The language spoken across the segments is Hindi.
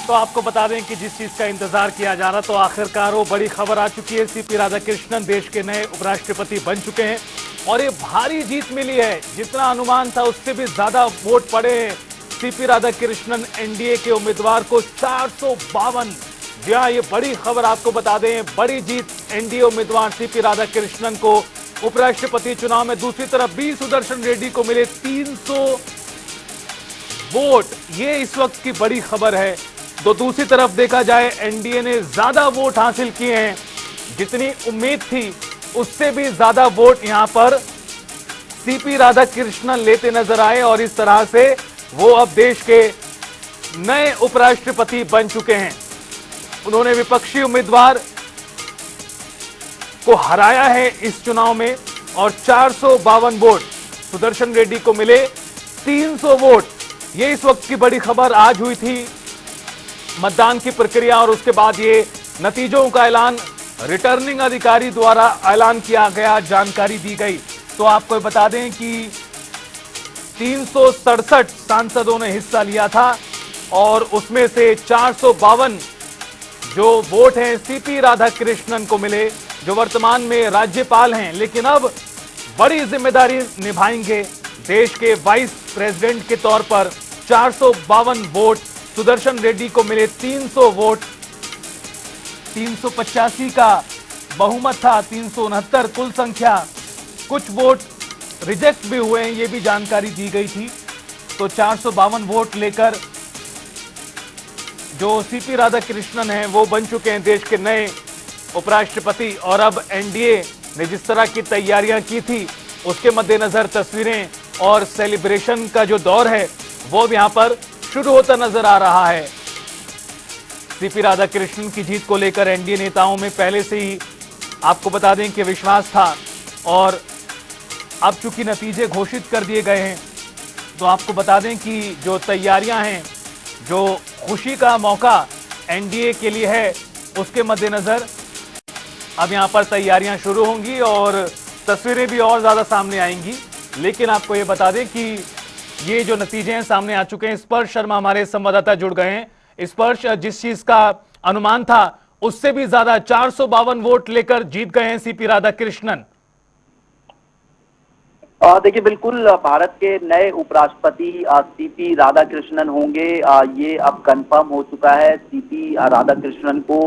तो आपको बता दें कि जिस चीज का इंतजार किया जा रहा तो आखिरकार वो बड़ी खबर आ चुकी है। सीपी राधाकृष्णन देश के नए उपराष्ट्रपति बन चुके हैं और ये भारी जीत मिली है। जितना अनुमान था उससे भी ज्यादा वोट पड़े हैं सीपी राधाकृष्णन एनडीए के उम्मीदवार को 452। जी हाँ, ये बड़ी खबर आपको बता दें, बड़ी जीत एनडीए उम्मीदवार सीपी राधाकृष्णन को उपराष्ट्रपति चुनाव में। दूसरी तरफ बी सुदर्शन रेड्डी को मिले 300 वोट, ये इस वक्त की बड़ी खबर है। तो दूसरी तरफ देखा जाए एनडीए ने ज्यादा वोट हासिल किए हैं, जितनी उम्मीद थी उससे भी ज्यादा वोट यहां पर सीपी राधाकृष्णन लेते नजर आए और इस तरह से वो अब देश के नए उपराष्ट्रपति बन चुके हैं। उन्होंने विपक्षी उम्मीदवार को हराया है इस चुनाव में और 452 वोट, सुदर्शन रेड्डी को मिले 300 वोट। ये इस वक्त की बड़ी खबर। आज हुई थी मतदान की प्रक्रिया और उसके बाद ये नतीजों का ऐलान रिटर्निंग अधिकारी द्वारा ऐलान किया गया, जानकारी दी गई। तो आपको बता दें कि 367 सांसदों ने हिस्सा लिया था और उसमें से 452 जो वोट हैं सीपी राधाकृष्णन को मिले, जो वर्तमान में राज्यपाल हैं, लेकिन अब बड़ी जिम्मेदारी निभाएंगे देश के वाइस प्रेसिडेंट के तौर पर। 452 वोट, सुदर्शन रेड्डी को मिले 300 वोट। 385 का बहुमत था, 369 कुल संख्या। कुछ वोट रिजेक्ट भी हुए हैं, ये भी जानकारी दी गई थी। तो 452 वोट लेकर जो सीपी राधाकृष्णन हैं वो बन चुके हैं देश के नए उपराष्ट्रपति। और अब एनडीए ने जिस तरह की तैयारियां की थी उसके मद्देनजर तस्वीरें और सेलिब्रेशन का जो दौर है वो भी यहां पर शुरू होता नजर आ रहा है। सीपी राधाकृष्णन की जीत को लेकर एनडीए नेताओं में पहले से ही आपको बता दें कि विश्वास था और अब चूंकि नतीजे घोषित कर दिए गए हैं तो आपको बता दें कि जो तैयारियां हैं, जो खुशी का मौका एनडीए के लिए है, उसके मद्देनजर अब यहां पर तैयारियां शुरू होंगी और तस्वीरें भी और ज्यादा सामने आएंगी। लेकिन आपको ये बता दें कि ये जो नतीजे हैं सामने आ चुके हैं। स्पर्श शर्मा हमारे संवाददाता जुड़ गए हैं। स्पर्श, जिस चीज का अनुमान था उससे भी ज्यादा 452 वोट लेकर जीत गए हैं सीपी राधाकृष्णन। देखिए, बिल्कुल भारत के नए उपराष्ट्रपति सीपी राधाकृष्णन होंगे। ये अब कंफर्म हो चुका है। सीपी राधाकृष्णन को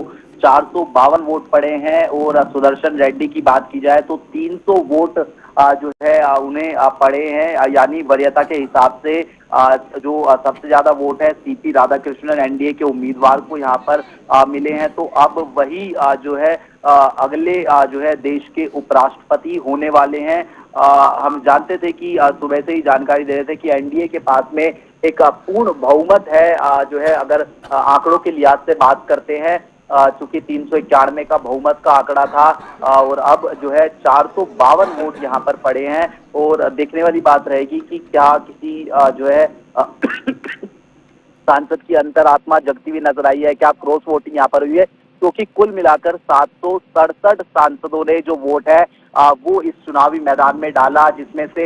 452 वोट पड़े हैं और सुदर्शन रेड्डी की बात की जाए तो 300 वोट जो है उन्हें पड़े हैं। यानी वरीयता के हिसाब से जो सबसे ज्यादा वोट है सीपी राधाकृष्णन एनडीए के उम्मीदवार को यहाँ पर मिले हैं। तो अब वही जो है अगले जो है देश के उपराष्ट्रपति होने वाले हैं। हम जानते थे कि सुबह से ही जानकारी दे रहे थे कि एनडीए के पास में एक पूर्ण बहुमत है। जो है अगर आंकड़ों के लिहाज से बात करते हैं, चूंकि 391 का बहुमत का आंकड़ा था और अब जो है 452 वोट यहाँ पर पड़े हैं। और देखने वाली बात रहेगी कि क्या किसी जो है सांसद की अंतरात्मा जगती हुई नजर आई है, क्या क्रॉस वोटिंग यहाँ पर हुई है, क्योंकि कुल मिलाकर 767 सांसदों ने जो वोट है वो इस चुनावी मैदान में डाला, जिसमें से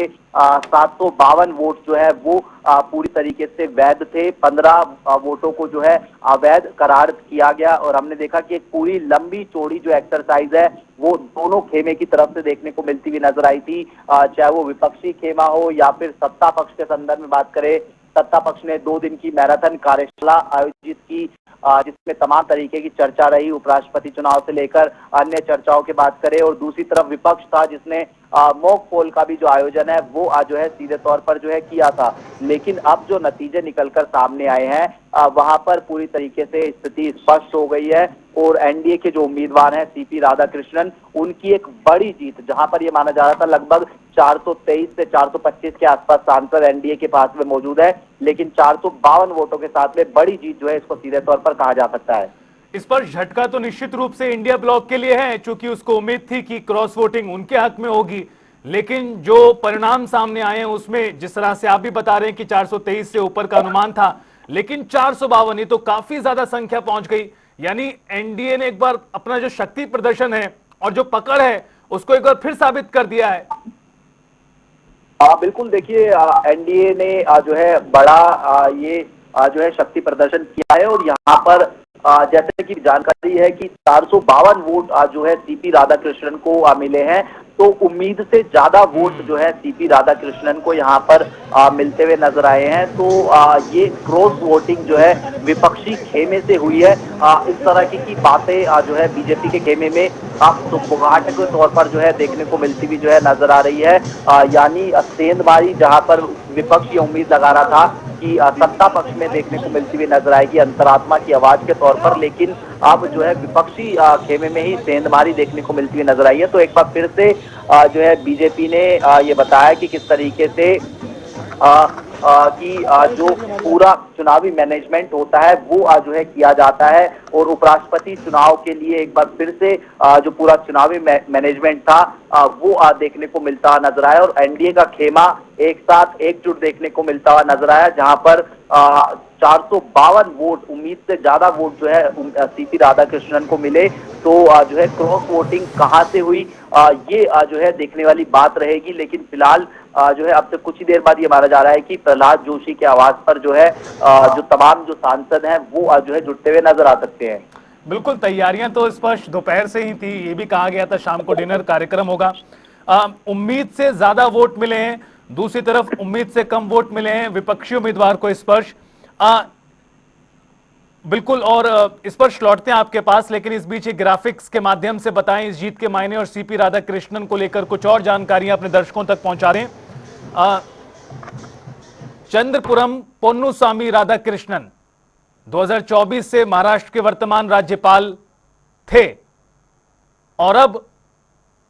752 वोट जो है वो पूरी तरीके से वैध थे। 15 वोटों को जो है अवैध करार किया गया। और हमने देखा कि एक पूरी लंबी चौड़ी जो एक्सरसाइज है वो दोनों खेमे की तरफ से देखने को मिलती हुई नजर आई थी। चाहे वो विपक्षी खेमा हो या फिर सत्ता पक्ष के संदर्भ में बात करें, सत्ता पक्ष ने 2 दिन की मैराथन कार्यशाला आयोजित की, जिसमें तमाम तरीके की चर्चा रही, उपराष्ट्रपति चुनाव से लेकर अन्य चर्चाओं की बात करें। और दूसरी तरफ विपक्ष था जिसने मॉक पोल का भी जो आयोजन है वो जो है सीधे तौर पर जो है किया था। लेकिन अब जो नतीजे निकलकर सामने आए हैं वहां पर पूरी तरीके से स्थिति स्पष्ट हो गई है और एनडीए के जो उम्मीदवार हैं सीपी राधाकृष्णन, उनकी एक बड़ी जीत, जहां पर यह माना जा रहा था लगभग 423 से 425 के आसपास सांसद एनडीए के पास में मौजूद है, लेकिन 452 वोटों के साथ में बड़ी जीत जो है इसको सीधे तौर पर कहा जा सकता है। इस पर झटका तो निश्चित रूप से इंडिया ब्लॉक के लिए है, क्योंकि उसको उम्मीद थी कि क्रॉस वोटिंग उनके हक में होगी। लेकिन जो परिणाम सामने आए हैं उसमें जिस तरह से आप भी बता रहे हैं कि 423 से ऊपर का अनुमान था, लेकिन 452, ये तो काफी ज्यादा संख्या पहुंच गई। यानी एनडीए ने एक बार अपना जो शक्ति प्रदर्शन है और जो पकड़ है उसको एक बार फिर साबित कर दिया है। बिल्कुल, देखिए एनडीए ने जो है बड़ा ये जो है शक्ति प्रदर्शन किया है। और यहाँ पर जैसे कि जानकारी है कि 452 वोट जो है सीपी राधाकृष्णन को मिले हैं। तो उम्मीद से ज्यादा वोट जो है सीपी राधाकृष्णन को यहाँ पर मिलते हुए नजर आए हैं। तो ये क्रॉस वोटिंग जो है विपक्षी खेमे से हुई है। इस तरह की बातें जो है बीजेपी के खेमे में सुगबुगाहट के तौर पर जो है देखने को मिलती हुई जो है नजर आ रही है। यानी सेंधमारी जहां पर विपक्ष ये उम्मीद लगा रहा था कि सत्ता पक्ष में देखने को मिलती हुई नजर आएगी अंतरात्मा की आवाज के तौर पर, लेकिन अब जो है विपक्षी खेमे में ही सेंधमारी देखने को मिलती हुई नजर आई है। तो एक बार फिर से जो है बीजेपी ने ये बताया कि किस तरीके से कि जो पूरा चुनावी मैनेजमेंट होता है वो जो है किया जाता है। और उपराष्ट्रपति चुनाव के लिए एक बार फिर से जो पूरा चुनावी मैनेजमेंट था वो देखने को मिलता नजर आया। और एनडीए का खेमा एक साथ एकजुट देखने को मिलता हुआ नजर आया, जहां पर 452 वोट, उम्मीद से ज्यादा वोट जो है सीपी राधाकृष्णन को मिले। तो जो है क्रॉस वोटिंग कहां से हुई ये जो है देखने वाली बात रहेगी। लेकिन फिलहाल जो है अब तक कुछ ही देर बाद ये माना जा रहा है कि प्रहलाद जोशी के आवाज पर जो है जो तमाम जो सांसद हैं वो जो है जुटते हुए नजर आ सकते हैं। बिल्कुल, तैयारियां तो स्पष्ट दोपहर से ही थी, ये भी कहा गया था शाम को डिनर कार्यक्रम होगा। उम्मीद से ज्यादा वोट मिले हैं, दूसरी तरफ उम्मीद से कम वोट मिले हैं विपक्षी उम्मीदवार को स्पर्श। बिल्कुल, और स्पर्श लौटते हैं आपके पास, लेकिन इस बीच ग्राफिक्स के माध्यम से बताएं इस जीत के मायने और सीपी राधाकृष्णन को लेकर कुछ और जानकारियां अपने दर्शकों तक पहुंचा रहे हैं। चंद्रपुरम पोन्नुसामी राधाकृष्णन 2024 से महाराष्ट्र के वर्तमान राज्यपाल थे और अब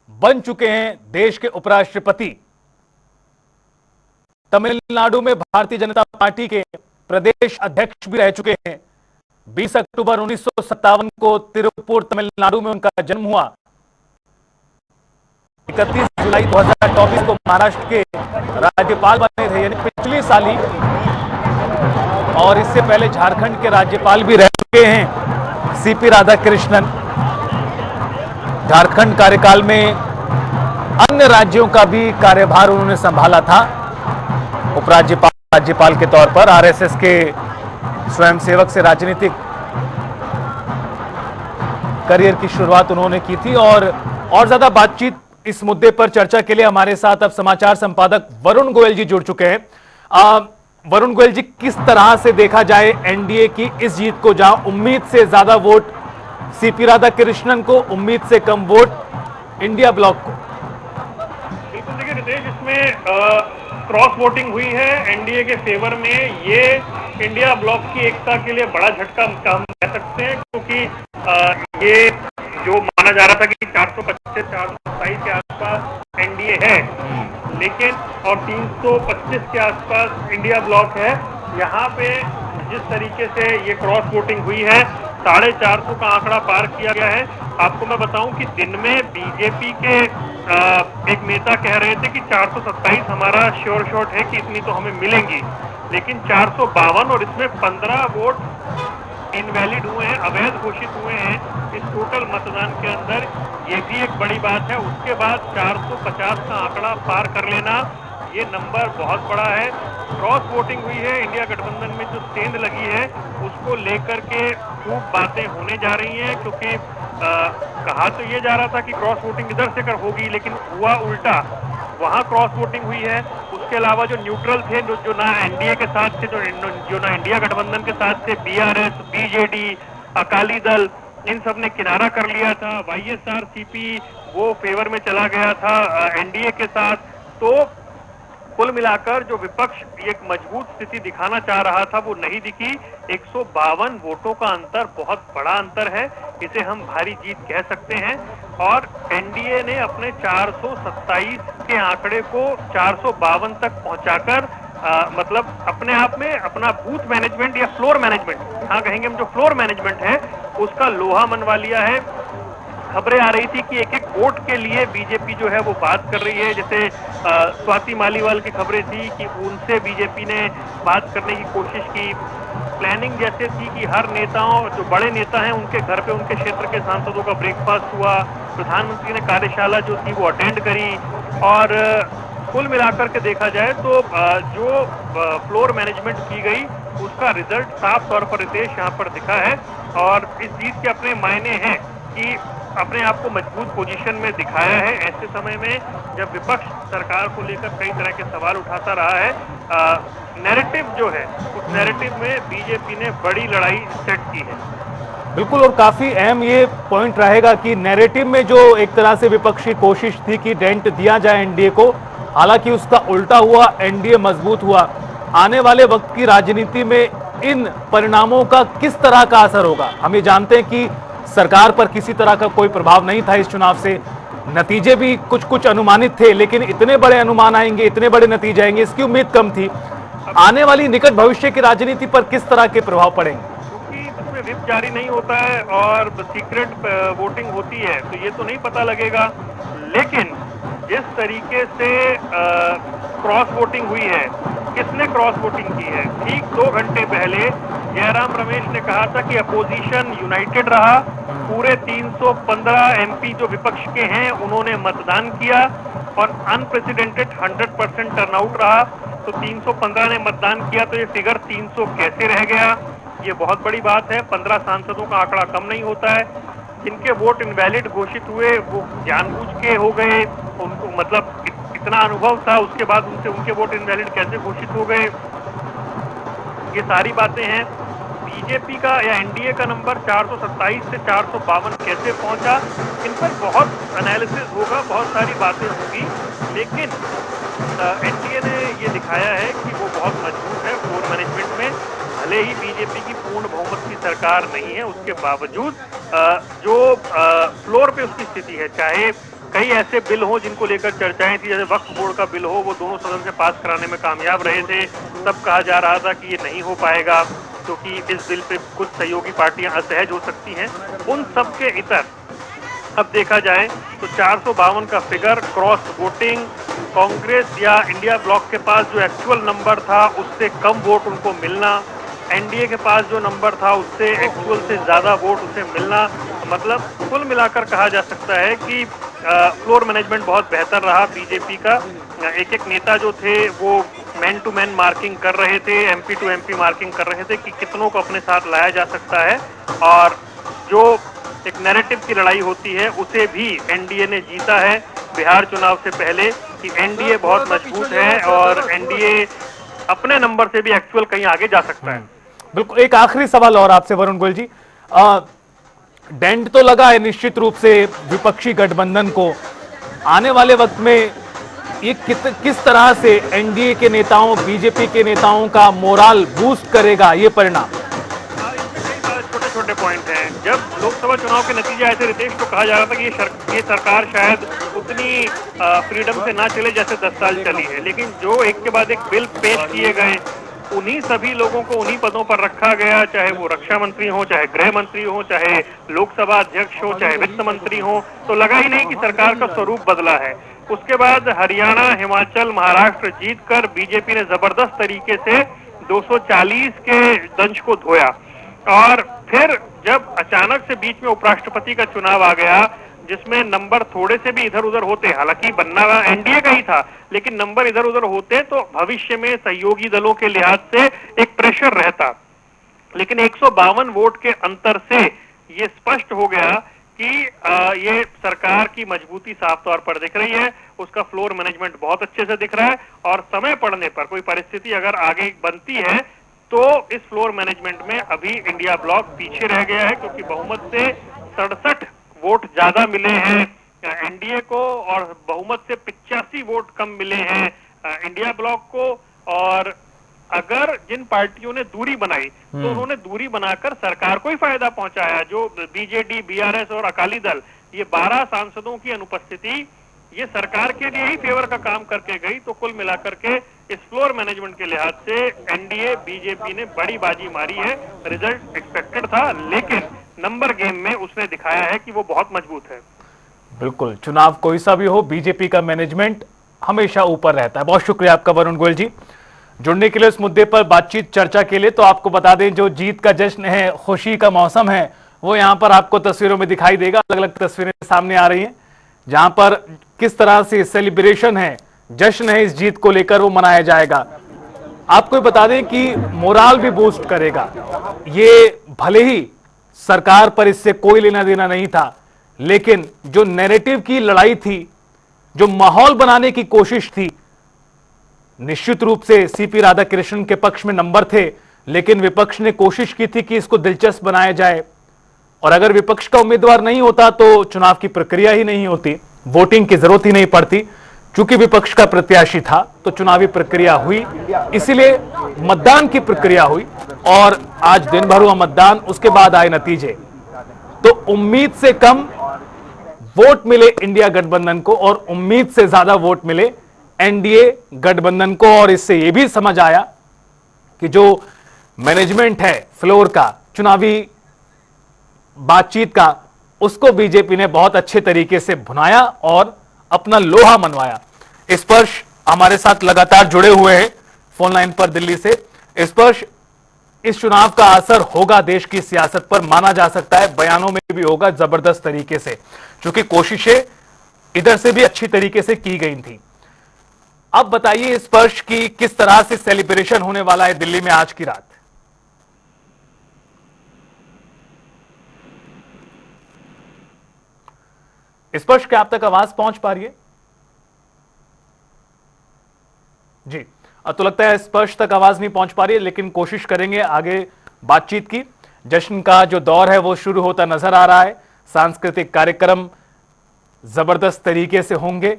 बन चुके हैं देश के उपराष्ट्रपति। तमिलनाडु में भारतीय जनता पार्टी के प्रदेश अध्यक्ष भी रह चुके हैं। 20 अक्टूबर 1957 को तिरुपुर तमिलनाडु में उनका जन्म हुआ। 31 जुलाई 2024 को महाराष्ट्र के राज्यपाल बने थे, यानी पिछली साल ही। और इससे पहले झारखंड के राज्यपाल भी रह चुके हैं सीपी राधाकृष्णन। झारखंड कार्यकाल में अन्य राज्यों का भी कार्यभार उन्होंने संभाला था, उपराज्यपाल, राज्यपाल के तौर पर। आरएसएस के स्वयंसेवक से राजनीतिक करियर की शुरुआत उन्होंने की थी। और ज्यादा बातचीत इस मुद्दे पर चर्चा के लिए हमारे साथ अब समाचार संपादक वरुण गोयल जी जुड़ चुके हैं। वरुण गोयल जी, किस तरह से देखा जाए एनडीए की इस जीत को, जहां उम्मीद से ज्यादा वोट सीपी राधाकृष्णन को, उम्मीद से कम वोट इंडिया ब्लॉक को? बिल्कुल, देखिए रितेश, इसमें क्रॉस वोटिंग हुई है एनडीए के फेवर में। ये इंडिया ब्लॉक की एकता के लिए बड़ा झटका हम कह सकते हैं, क्योंकि ये जो माना जा रहा था कि 425-427 के आसपास एनडीए है, लेकिन और 325 के आसपास इंडिया ब्लॉक है। यहाँ पे जिस तरीके से ये क्रॉस वोटिंग हुई है, 450 का आंकड़ा पार किया गया है। आपको मैं बताऊं कि दिन में बीजेपी के एक नेता कह रहे थे कि 427 हमारा श्योर शॉट है कि इतनी तो हमें मिलेंगी, लेकिन 452 और इसमें 15 वोट इनवैलिड हुए हैं, अवैध घोषित हुए हैं इस टोटल मतदान के अंदर। ये भी एक बड़ी बात है। उसके बाद 450 का आंकड़ा पार कर लेना, ये नंबर बहुत बड़ा है। क्रॉस वोटिंग हुई है, इंडिया गठबंधन में जो सेंध लगी है उसको लेकर के खूब बातें होने जा रही हैं, क्योंकि कहा तो ये जा रहा था कि क्रॉस वोटिंग इधर से कर होगी, लेकिन हुआ उल्टा। वहां क्रॉस वोटिंग हुई है। उसके अलावा जो न्यूट्रल थे, जो ना एनडीए के साथ थे, जो ना इंडिया गठबंधन के साथ थे, बीआरएस, बीजेडी, अकाली दल, इन सब ने किनारा कर लिया था। वाईएसआरसीपी वो फेवर में चला गया था एनडीए के साथ। तो कुल मिलाकर जो विपक्ष एक मजबूत स्थिति दिखाना चाह रहा था वो नहीं दिखी। 152 वोटों का अंतर बहुत बड़ा अंतर है, इसे हम भारी जीत कह सकते हैं। और एनडीए ने अपने 427 के आंकड़े को 452 तक पहुंचाकर मतलब अपने आप में अपना बूथ मैनेजमेंट या फ्लोर मैनेजमेंट, हाँ कहेंगे हम, जो फ्लोर मैनेजमेंट है उसका लोहा मनवा लिया है। खबरें आ रही थी कि एक एक वोट के लिए बीजेपी जो है वो बात कर रही है। जैसे स्वाति मालीवाल की खबरें थी कि उनसे बीजेपी ने बात करने की कोशिश की। प्लानिंग जैसे थी कि हर नेताओं, जो बड़े नेता हैं, उनके घर पे उनके क्षेत्र के सांसदों का ब्रेकफास्ट हुआ। प्रधानमंत्री ने कार्यशाला जो थी वो अटेंड करी। और कुल मिलाकर के देखा जाए तो जो फ्लोर मैनेजमेंट की गई उसका रिजल्ट साफ तौर पर रितेश यहाँ पर दिखा है और इस जीत के अपने मायने हैं कि अपने आप को मजबूत पोजीशन में दिखाया है ऐसे समय में जब विपक्ष सरकार को लेकर कई तरह के सवाल उठाता रहा है। नैरेटिव जो है उस नैरेटिव में बीजेपी ने बड़ी लड़ाई सेट की है। बिल्कुल, और काफी अहम ये पॉइंट रहेगा कि नैरेटिव में जो एक तरह से विपक्ष की कोशिश थी कि डेंट दिया जाए एनडीए को, हालांकि उसका उल्टा हुआ, एनडीए मजबूत हुआ। आने वाले वक्त की राजनीति में इन परिणामों का किस तरह का असर होगा? हम ये जानते हैं कि सरकार पर किसी तरह का कोई प्रभाव नहीं था इस चुनाव से, नतीजे भी कुछ कुछ अनुमानित थे, लेकिन इतने बड़े अनुमान आएंगे, इतने बड़े नतीजे आएंगे, इसकी उम्मीद कम थी। आने वाली निकट भविष्य की राजनीति पर किस तरह के प्रभाव पड़ेंगे? इसमें विप जारी नहीं होता है और सीक्रेट वोटिंग होती है तो ये तो नहीं पता लगेगा, लेकिन जिस तरीके से क्रॉस वोटिंग हुई है, किसने क्रॉस वोटिंग की है? ठीक 2 घंटे पहले जयराम रमेश ने कहा था कि अपोजिशन यूनाइटेड रहा, पूरे 315 एमपी जो विपक्ष के हैं उन्होंने मतदान किया और अनप्रेसिडेंटेड 100% टर्नआउट रहा। तो 315 ने मतदान किया तो ये फिगर 300 कैसे रह गया? ये बहुत बड़ी बात है। 15 सांसदों का आंकड़ा कम नहीं होता है। जिनके वोट इनवैलिड घोषित हुए वो जानबूझ के हो गए, उनको मतलब इतना अनुभव था उसके बाद उनके वोट इनवैलिड कैसे घोषित हो गए? ये सारी बातें हैं। बीजेपी का या एनडीए का नंबर 427 से 452 कैसे पहुंचा, इन पर बहुत एनालिसिस होगा, बहुत सारी बातें होंगी, लेकिन एनडीए ने ये दिखाया है कि वो बहुत मजबूत है फ्लोर मैनेजमेंट में। भले ही बीजेपी की पूर्ण बहुमत की सरकार नहीं है, उसके बावजूद जो फ्लोर पे उसकी स्थिति है, चाहे कई ऐसे बिल हो जिनको लेकर चर्चाएं थी, जैसे वक्फ बोर्ड का बिल हो, वो दोनों सदन से पास कराने में कामयाब रहे थे। तब कहा जा रहा था कि ये नहीं हो पाएगा क्योंकि इस बिल पे कुछ सहयोगी पार्टियां असहज हो सकती हैं। उन सब के इतर अब देखा जाए तो 452 का फिगर क्रॉस वोटिंग, कांग्रेस या इंडिया ब्लॉक के पास जो एक्चुअल नंबर था उससे कम वोट उनको मिलना, एनडीए के पास जो नंबर था उससे एक्चुअल से ज्यादा वोट उसे मिलना, मतलब कुल मिलाकर कहा जा सकता है कि फ्लोर मैनेजमेंट बहुत बेहतर रहा बीजेपी का। एक एक नेता जो थे वो मैन टू मैन मार्किंग कर रहे थे, एमपी टू एमपी मार्किंग कर रहे थे कि कितनों को अपने साथ लाया जा सकता है, और जो एक नैरेटिव की लड़ाई होती है उसे भी एनडीए ने जीता है बिहार चुनाव से पहले कि एनडीए बहुत मजबूत है और एनडीए अपने नंबर से भी एक्चुअल कहीं आगे जा सकता है। बिल्कुल, एक आखिरी सवाल और आपसे वरुण गोयल जी, डेंट तो लगा है निश्चित रूप से विपक्षी गठबंधन को, आने वाले वक्त में ये किस तरह से एनडीए के नेताओं, बीजेपी के नेताओं का मोराल बूस्ट करेगा ये परिणाम? छोटे छोटे पॉइंट हैं। जब लोकसभा चुनाव के नतीजे आए थे रितेश, तो कहा जा रहा था कि ये सरकार शायद उतनी फ्रीडम से ना चले जैसे 10 साल चली है, लेकिन जो एक के बाद एक बिल पेश किए गए, उन्हीं सभी लोगों को उन्हीं पदों पर रखा गया, चाहे वो रक्षा मंत्री हो, चाहे गृह मंत्री हो, चाहे लोकसभा अध्यक्ष हो, चाहे वित्त मंत्री हो, तो लगा ही नहीं कि सरकार का स्वरूप बदला है। उसके बाद हरियाणा, हिमाचल, महाराष्ट्र जीतकर बीजेपी ने जबरदस्त तरीके से 240 के दंश को धोया, और फिर जब अचानक से बीच में उपराष्ट्रपति का चुनाव आ गया जिसमें नंबर थोड़े से भी इधर उधर होते, हालांकि बनना एनडीए का ही था, लेकिन नंबर इधर उधर होते तो भविष्य में सहयोगी दलों के लिहाज से एक प्रेशर रहता, लेकिन 152 वोट के अंतर से ये स्पष्ट हो गया कि ये सरकार की मजबूती साफ तौर पर दिख रही है, उसका फ्लोर मैनेजमेंट बहुत अच्छे से दिख रहा है, और समय पड़ने पर कोई परिस्थिति अगर आगे बनती है तो इस फ्लोर मैनेजमेंट में अभी इंडिया ब्लॉक पीछे रह गया है, क्योंकि बहुमत से 67 वोट ज्यादा मिले हैं एनडीए को और बहुमत से 85 वोट कम मिले हैं इंडिया ब्लॉक को। और अगर जिन पार्टियों ने दूरी बनाई तो उन्होंने दूरी बनाकर सरकार को ही फायदा पहुंचाया। जो बीजेडी, बीआरएस और अकाली दल, ये 12 सांसदों की अनुपस्थिति ये सरकार के लिए ही फेवर का काम करके गई। तो कुल मिलाकर के इस फ्लोर मैनेजमेंट के लिहाज से एनडीए बीजेपी ने बड़ी बाजी मारी है। रिजल्ट एक्सपेक्टेड था, लेकिन नंबर गेम में उसने दिखाया है कि वो बहुत मजबूत है। बिल्कुल, चुनाव कोई सा भी हो, बीजेपी का मैनेजमेंट हमेशा ऊपर रहता है। बहुत शुक्रिया आपका वरुण गोयल जी जुड़ने के लिए इस मुद्दे पर बातचीत चर्चा के लिए। तो आपको बता दें, जो जीत का जश्न है, खुशी का मौसम है, वो यहाँ पर आपको तस्वीरों में दिखाई देगा। अलग अलग तस्वीरें सामने आ रही हैं जहां पर किस तरह से सेलिब्रेशन है, जश्न है, इस जीत को लेकर वो मनाया जाएगा। आपको ये बता दें कि मोराल भी बूस्ट करेगा। ये भले ही सरकार पर इससे कोई लेना देना नहीं था, लेकिन जो नैरेटिव की लड़ाई थी, जो माहौल बनाने की कोशिश थी, निश्चित रूप से सीपी राधाकृष्णन के पक्ष में नंबर थे, लेकिन विपक्ष ने कोशिश की थी कि इसको दिलचस्प बनाया जाए। और अगर विपक्ष का उम्मीदवार नहीं होता तो चुनाव की प्रक्रिया ही नहीं होती, वोटिंग की जरूरत ही नहीं पड़ती। चूंकि विपक्ष का प्रत्याशी था तो चुनावी प्रक्रिया हुई, इसीलिए मतदान की प्रक्रिया हुई और आज दिन भर हुआ मतदान, उसके बाद आए नतीजे। तो उम्मीद से कम वोट मिले इंडिया गठबंधन को और उम्मीद से ज्यादा वोट मिले एनडीए गठबंधन को। और इससे यह भी समझ आया कि जो मैनेजमेंट है फ्लोर का, चुनावी बातचीत का, उसको बीजेपी ने बहुत अच्छे तरीके से भुनाया और अपना लोहा मनवाया। स्पर्श हमारे साथ लगातार जुड़े हुए हैं फोन लाइन पर दिल्ली से। स्पर्श, इस चुनाव का असर होगा देश की सियासत पर, माना जा सकता है, बयानों में भी होगा जबरदस्त तरीके से, क्योंकि कोशिशें इधर से भी अच्छी तरीके से की गई थी। अब बताइए स्पर्श की किस तरह से सेलिब्रेशन होने वाला है दिल्ली में आज की रात। स्पर्श, क्या आप तक आवाज पहुंच पा रही है? जी, तो लगता है स्पर्श तक आवाज नहीं पहुंच पा रही है, लेकिन कोशिश करेंगे आगे बातचीत की। जश्न का जो दौर है वो शुरू होता नजर आ रहा है, सांस्कृतिक कार्यक्रम जबरदस्त तरीके से होंगे।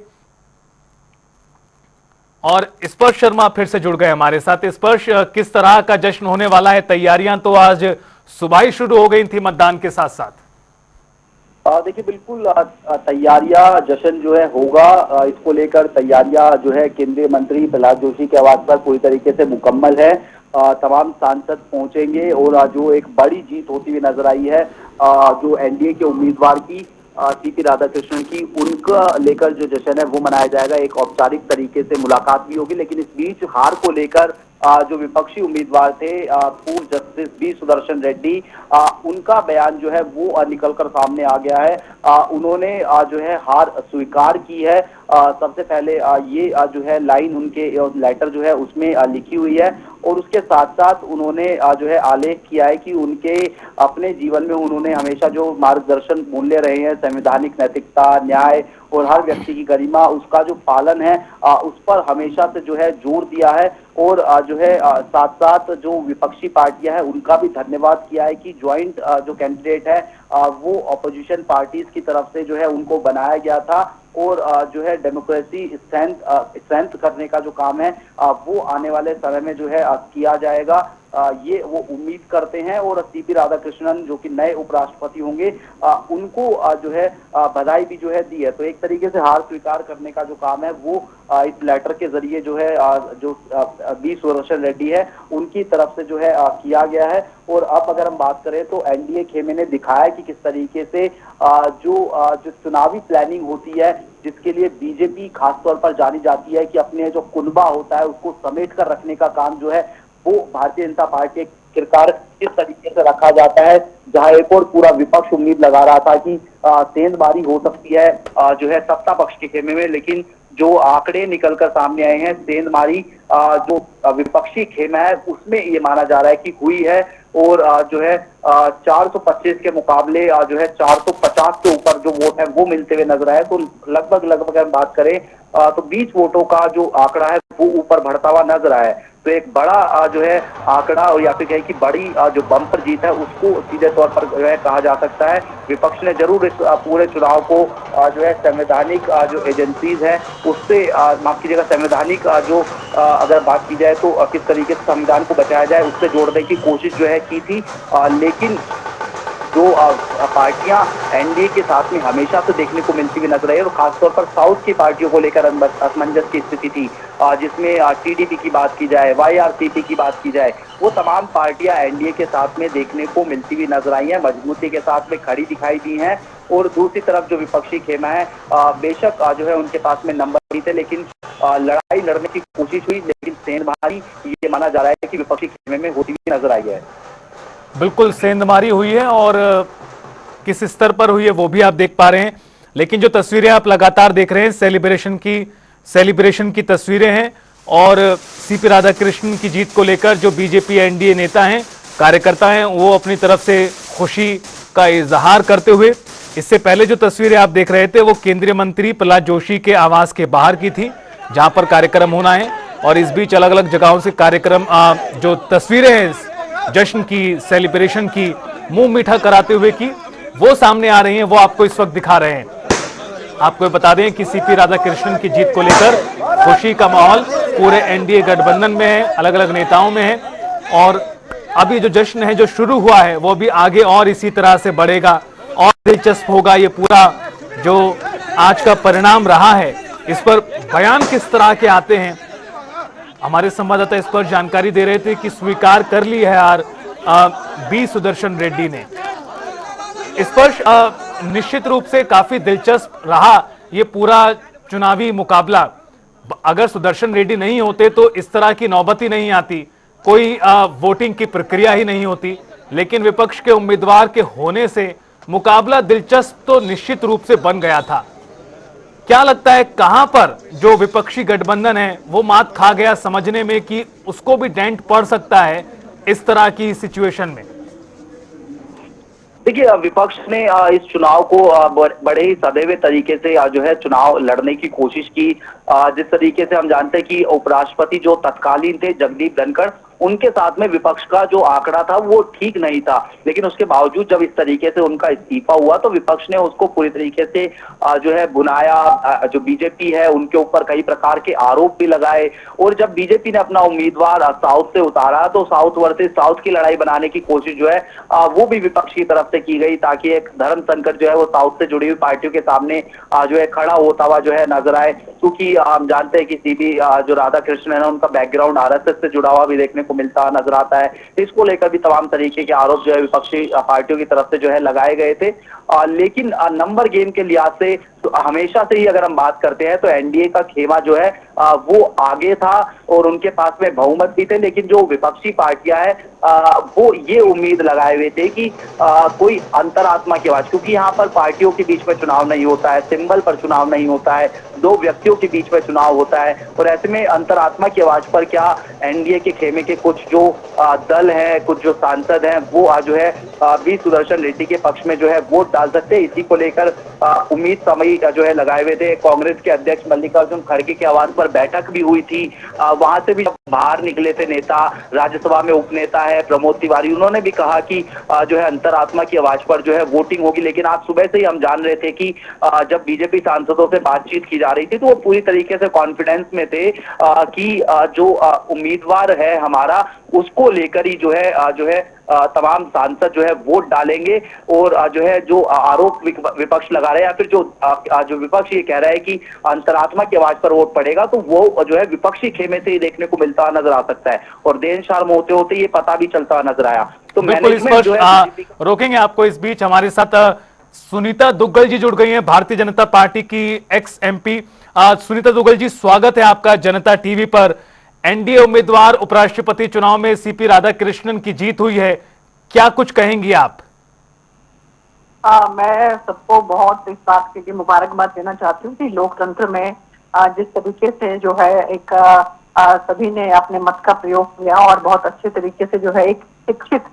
और स्पर्श शर्मा फिर से जुड़ गए हमारे साथ। स्पर्श, किस तरह का जश्न होने वाला है? तैयारियां तो आज सुबह ही शुरू हो गई थी मतदान के साथ साथ। देखिए, बिल्कुल तैयारियां, जश्न जो है होगा, इसको लेकर तैयारियां जो है केंद्रीय मंत्री प्रहलाद जोशी के आवास पर पूरी तरीके से मुकम्मल है। तमाम सांसद पहुंचेंगे और जो एक बड़ी जीत होती हुई नजर आई है जो एनडीए के उम्मीदवार की, सीपी राधाकृष्णन की, उनका लेकर जो जश्न है वो मनाया जाएगा। एक औपचारिक तरीके से मुलाकात भी होगी, लेकिन इस बीच हार को लेकर जो विपक्षी उम्मीदवार थे पूर्व जस्टिस बी सुदर्शन रेड्डी, उनका बयान जो है वो निकलकर सामने आ गया है। उन्होंने जो है हार स्वीकार की है। सबसे पहले ये जो है लाइन उनके लेटर जो है उसमें लिखी हुई है और उसके साथ साथ उन्होंने जो है आलेख किया है कि उनके अपने जीवन में उन्होंने हमेशा जो मार्गदर्शन मूल्य रहे हैं, संवैधानिक नैतिकता, न्याय और हर व्यक्ति की गरिमा, उसका जो पालन है उस पर हमेशा से जो है जोर दिया है। और जो है साथ साथ जो विपक्षी पार्टियां हैं उनका भी धन्यवाद किया है कि ज्वाइंट जो कैंडिडेट है वो अपोजिशन पार्टीज की तरफ से जो है उनको बनाया गया था और जो है डेमोक्रेसी स्ट्रेंथ करने का जो काम है वो आने वाले समय में जो है किया जाएगा, ये वो उम्मीद करते हैं। और सीपी राधाकृष्णन जो कि नए उपराष्ट्रपति होंगे उनको जो है बधाई भी जो है दी है। तो एक तरीके से हार स्वीकार करने का जो काम है वो इस लेटर के जरिए जो है जो बी सुदर्शन रेड्डी है उनकी तरफ से जो है किया गया है। और अब अगर हम बात करें तो एनडीए खेमे ने दिखाया कि किस तरीके से जो चुनावी प्लानिंग होती है, जिसके लिए बीजेपी खासतौर पर जानी जाती है कि अपने जो कुनबा होता है उसको समेट कर रखने का काम जो है वो भारतीय जनता पार्टी के किरदार किस तरीके से रखा जाता है। जहां एक और पूरा विपक्ष उम्मीद लगा रहा था कि सेंधमारी हो सकती है जो है सत्ता पक्ष के खेमे में, लेकिन जो आंकड़े निकलकर सामने आए हैं, सेंधमारी जो विपक्षी खेमा है उसमें ये माना जा रहा है कि हुई है। और जो है 425 के मुकाबले जो है 450 के ऊपर जो वोट है वो मिलते हुए नजर आए। तो लगभग अगर बात करें तो 20 वोटों का जो आंकड़ा है वो ऊपर बढ़ता हुआ नजर आया है। तो एक बड़ा जो है आंकड़ा और या फिर कहें कि बड़ी जो बम्पर जीत है उसको सीधे तौर पर जो है कहा जा सकता है। विपक्ष ने जरूर इस पूरे चुनाव को जो है संवैधानिक जो एजेंसीज है उससे माफ कीजिएगा संवैधानिक जो अगर बात की जाए तो किस तरीके से संविधान को बचाया जाए उससे जोड़ने की कोशिश जो है की थी। लेकिन जो पार्टियां एनडीए के साथ में हमेशा से देखने को मिलती हुई नजर आई है, और खासतौर पर साउथ की पार्टियों को लेकर असमंजस की स्थिति थी, जिसमें टीडीपी की बात की जाए, वाईआरसीपी की बात की जाए, वो तमाम पार्टियां एनडीए के साथ में देखने को मिलती हुई नजर आई हैं, मजबूती के साथ में खड़ी दिखाई दी हैं। और दूसरी तरफ जो विपक्षी खेमा है बेशक जो है उनके पास में नंबर नहीं थे, लेकिन लड़ाई लड़ने की कोशिश हुई, लेकिन सेंधमारी ये माना जा रहा है कि विपक्षी खेमे में होती हुई नजर आई है। बिल्कुल सेंधमारी हुई है और किस स्तर पर हुई है वो भी आप देख पा रहे हैं। लेकिन जो तस्वीरें आप लगातार देख रहे हैं सेलिब्रेशन की तस्वीरें हैं, और सीपी राधाकृष्णन की जीत को लेकर जो बीजेपी एनडीए नेता हैं, कार्यकर्ता हैं, वो अपनी तरफ से खुशी का इजहार करते हुए, इससे पहले जो तस्वीरें आप देख रहे थे वो केंद्रीय मंत्री प्रहलाद जोशी के आवास के बाहर की थी, जहां पर कार्यक्रम होना है। और इस बीच अलग अलग जगहों से कार्यक्रम, जो तस्वीरें हैं जश्न की, सेलिब्रेशन की, मुंह मीठा कराते हुए की, वो सामने आ रही हैं, वो आपको इस वक्त दिखा रहे हैं। आपको बता दें कि सीपी राधाकृष्णन की जीत को लेकर खुशी का माहौल पूरे एनडीए गठबंधन में है, अलग अलग नेताओं में है। और अभी जो जश्न है जो शुरू हुआ है वो भी आगे और इसी तरह से बढ़ेगा और दिलचस्प होगा। ये पूरा जो आज का परिणाम रहा है, इस पर बयान किस तरह के आते हैं, हमारे संवाददाता इस पर जानकारी दे रहे थे कि स्वीकार कर ली है यार बी सुदर्शन रेड्डी ने। इस पर निश्चित रूप से काफी दिलचस्प रहा ये पूरा चुनावी मुकाबला। अगर सुदर्शन रेड्डी नहीं होते तो इस तरह की नौबत ही नहीं आती, कोई वोटिंग की प्रक्रिया ही नहीं होती। लेकिन विपक्ष के उम्मीदवार के होने से मुकाबला दिलचस्प तो निश्चित रूप से बन गया था। क्या लगता है कहां पर जो विपक्षी गठबंधन है वो मात खा गया समझने में कि उसको भी डेंट पड़ सकता है इस तरह की सिचुएशन में? देखिए, विपक्ष ने इस चुनाव को बड़े ही सदैव तरीके से जो है चुनाव लड़ने की कोशिश की। जिस तरीके से हम जानते हैं कि उपराष्ट्रपति जो तत्कालीन थे जगदीप धनखड़, उनके साथ में विपक्ष का जो आंकड़ा था वो ठीक नहीं था। लेकिन उसके बावजूद जब इस तरीके से उनका इस्तीफा हुआ तो विपक्ष ने उसको पूरी तरीके से जो है भुनाया। जो बीजेपी है उनके ऊपर कई प्रकार के आरोप भी लगाए। और जब बीजेपी ने अपना उम्मीदवार साउथ से उतारा तो साउथ वर्सेस साउथ की लड़ाई बनाने की कोशिश जो है वो भी विपक्ष की तरफ से की गई, ताकि एक धर्म संकट जो है वो साउथ से जुड़ी हुई पार्टियों के सामने जो है खड़ा होता हुआ जो है नजर आए। क्योंकि हम जानते हैं कि सीपी जो राधाकृष्णन है ना, उनका बैकग्राउंड आरएसएस से जुड़ा हुआ भी देखने को मिलता नजर आता है। इसको लेकर भी तमाम तरीके के आरोप जो है विपक्षी पार्टियों की तरफ से जो है लगाए गए थे। लेकिन नंबर गेम के लिहाज से तो हमेशा से ही अगर हम बात करते हैं तो एनडीए का खेमा जो है वो आगे था और उनके पास में बहुमत भी थे। लेकिन जो विपक्षी पार्टियां हैं वो ये उम्मीद लगाए हुए थे कि कोई अंतरात्मा की आवाज, क्योंकि यहाँ पर पार्टियों के बीच में चुनाव नहीं होता है, सिंबल पर चुनाव नहीं होता है, दो व्यक्तियों के बीच में चुनाव होता है। और ऐसे में अंतरात्मा की आवाज पर क्या एनडीए के खेमे के कुछ जो दल है, कुछ जो सांसद हैं, वो जो है बी सुदर्शन रेड्डी के पक्ष में जो है वोट डाल सकते हैं। इसी को लेकर उम्मीद समय जो है लगाए हुए थे। कांग्रेस के अध्यक्ष मल्लिकार्जुन खड़गे के आवास पर बैठक भी हुई थी। वहां से भी बाहर निकले थे नेता, राज्यसभा में उपनेता है प्रमोद तिवारी, उन्होंने भी कहा कि जो है अंतरात्मा की आवाज पर जो है वोटिंग होगी। लेकिन आज सुबह से ही हम जान रहे थे कि जब बीजेपी सांसदों से बातचीत की जा रही थी तो वो पूरी तरीके से कॉन्फिडेंस में थे कि जो उम्मीदवार है हमारा उसको लेकर ही जो है तमाम सांसद जो है वोट डालेंगे। और जो है जो आरोप विपक्ष लगा रहे हैं या फिर जो विपक्ष ये कह रहा है कि अंतरात्मा की आवाज पर वोट पड़ेगा, तो वो जो है विपक्षी खेमे से ही देखने को मिलता नजर आ सकता है। और देर शाम होते होते ये पता भी चलता नजर आया। तो मैनेजमेंट जो है रोकेंगे आपको। इस बीच हमारे साथ सुनीता दुग्गल जी जुड़ गई हैं, भारतीय जनता पार्टी की एक्स एमपी। सुनीता दुग्गल जी, स्वागत है आपका जनता टीवी पर। एनडीए उम्मीदवार उपराष्ट्रपति चुनाव में सीपी राधाकृष्णन की जीत हुई है, क्या कुछ कहेंगी आप? मैं सबको बहुत इस बात के लिए मुबारकबाद देना चाहती हूँ कि लोकतंत्र में जिस तरीके से जो है एक सभी ने अपने मत का प्रयोग किया और बहुत अच्छे तरीके से जो है एक शिक्षित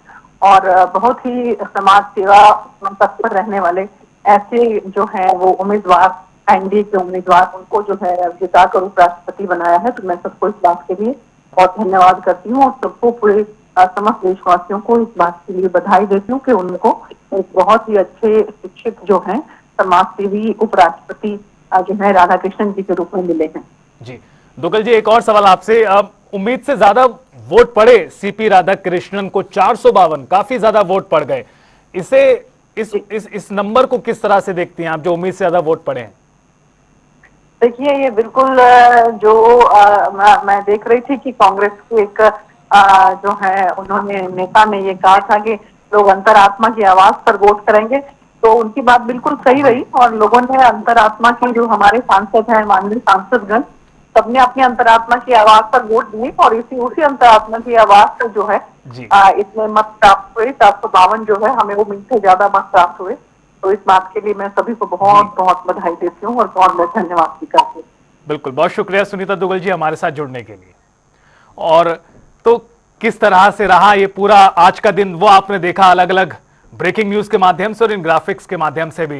और बहुत ही समाज सेवा तत्पर रहने वाले ऐसे जो है वो उम्मीदवार, एनडीए के उम्मीदवार, उनको जो है जिताकर उपराष्ट्रपति बनाया है। तो मैं सबको इस बात के लिए बहुत धन्यवाद करती हूँ और सबको पूरे समस्त देशवासियों को इस बात के लिए बधाई देती हूँ कि उनको एक बहुत ही अच्छे शिक्षित जो है समाज सेवी उपराष्ट्रपति जो है राधाकृष्णन जी के रूप में मिले हैं। जी दुग्गल जी, एक और सवाल आपसे। उम्मीद से ज्यादा वोट पड़े सीपी राधाकृष्णन को, 452, काफी ज्यादा वोट पड़ गए। इस नंबर को किस तरह से देखती हैं आप, जो उम्मीद से ज्यादा वोट पड़े हैं? देखिए, ये बिल्कुल जो मैं देख रही थी कि कांग्रेस के एक जो है उन्होंने नेता ने ये कहा था कि लोग अंतरात्मा की आवाज पर वोट करेंगे, तो उनकी बात बिल्कुल सही रही और लोगों ने अंतरात्मा की, जो हमारे सांसद हैं, माननीय सांसदगण, सबने अपनी अंतरात्मा की आवाज पर वोट दिए और उसी अंतरात्मा की आवाज से जो है इसमें मत प्राप्त हुए। 452 जो है हमें उम्मीद से ज्यादा मत प्राप्त हुए। तो इस बात के लिए मैं सभी को बहुत बहुत बधाई देती हूँ और बहुत बहुत धन्यवाद भी करती हूँ। बिल्कुल, बहुत शुक्रिया सुनीता दुग्गल जी हमारे साथ जुड़ने के लिए। और तो किस तरह से रहा ये पूरा आज का दिन, वो आपने देखा अलग अलग ब्रेकिंग न्यूज के माध्यम से और इन ग्राफिक्स के माध्यम से भी।